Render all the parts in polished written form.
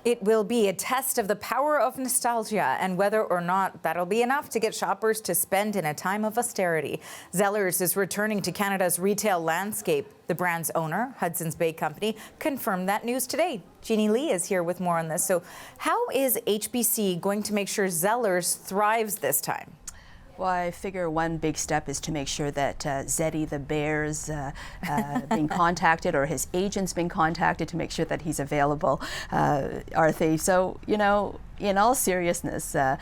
It will be a test of the power of nostalgia and whether or not that'll be enough to get shoppers to spend in a time of austerity. Zellers is returning to Canada's retail landscape. The brand's owner, Hudson's Bay Company, confirmed that news today. Jeannie Lee is here with more on this. So how is HBC going to make sure Zellers thrives this time? Well, I figure one big step is to make sure that Zeddy the Bear's being contacted, or his agent's been contacted to make sure that he's available, Arthi. So, you know, in all seriousness, a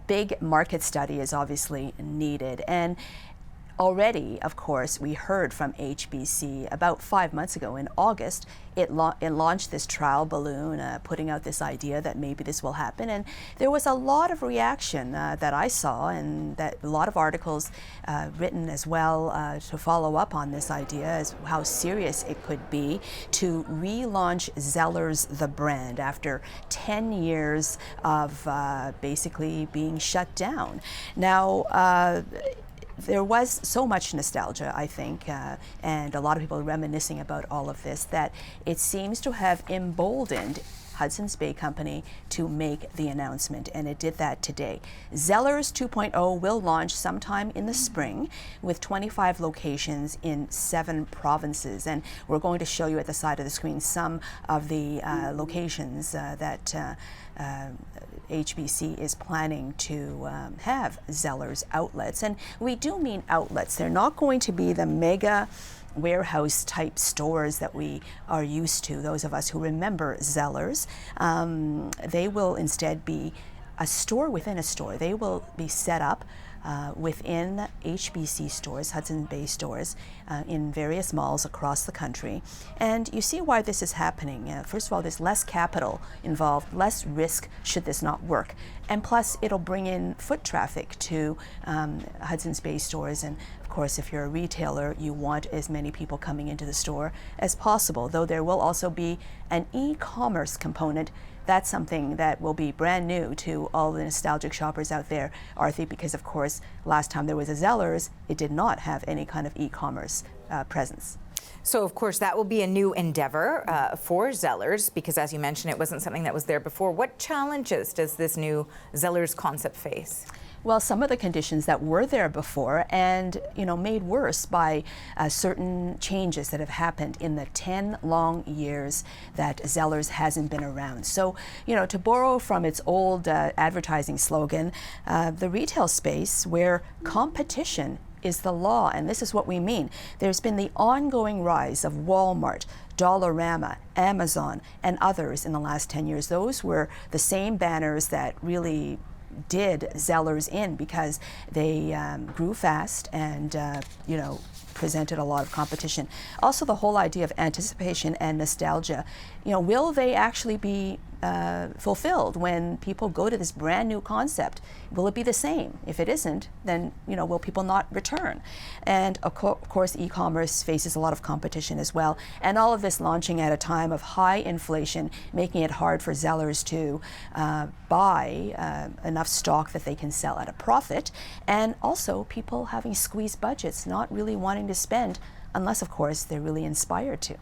big market study is obviously needed. And already, of course, we heard from HBC about 5 months ago in August. It launched this trial balloon, putting out this idea that maybe this will happen. And there was a lot of reaction that I saw, and that a lot of articles written as well to follow up on this idea as how serious it could be to relaunch Zellers, the brand, after 10 years of basically being shut down. Now, there was so much nostalgia, I think, and a lot of people reminiscing about all of this, that it seems to have emboldened Hudson's Bay Company to make the announcement, and it did that today. Zellers 2.0 will launch sometime in the spring with 25 locations in 7 provinces, and we're going to show you at the side of the screen some of the locations that HBC is planning to have Zellers outlets. And we do mean outlets. They're not going to be the mega warehouse type stores that we are used to, those of us who remember Zellers. They will instead be a store within a store. They will be set up within HBC stores, Hudson Bay stores, in various malls across the country. And you see why this is happening. First of all, there's less capital involved, less risk should this not work. And plus, it'll bring in foot traffic to Hudson's Bay stores. And of course, if you're a retailer, you want as many people coming into the store as possible, though there will also be an e-commerce component. That's something that will be brand new to all the nostalgic shoppers out there, Arthi, because of course, last time there was a Zellers, it did not have any kind of e-commerce presence. So, of course, that will be a new endeavor for Zellers, because as you mentioned, it wasn't something that was there before. What challenges does this new Zellers concept face? Well, some of the conditions that were there before, and made worse by certain changes that have happened in the 10 long years that Zellers hasn't been around. So, to borrow from its old advertising slogan, the retail space where competition is the law, and this is what we mean. There's been the ongoing rise of Walmart, Dollarama, Amazon, and others in the last 10 years. Those were the same banners that really did Zellers in, because they grew fast and presented a lot of competition. Also, the whole idea of anticipation and nostalgia, will they actually be fulfilled when people go to this brand new concept? Will it be the same? If it isn't, then will people not return? And of course, e-commerce faces a lot of competition as well. And all of this launching at a time of high inflation, making it hard for Zellers to buy enough stock that they can sell at a profit. And also people having squeezed budgets, not really wanting to spend unless, of course, they're really inspired to.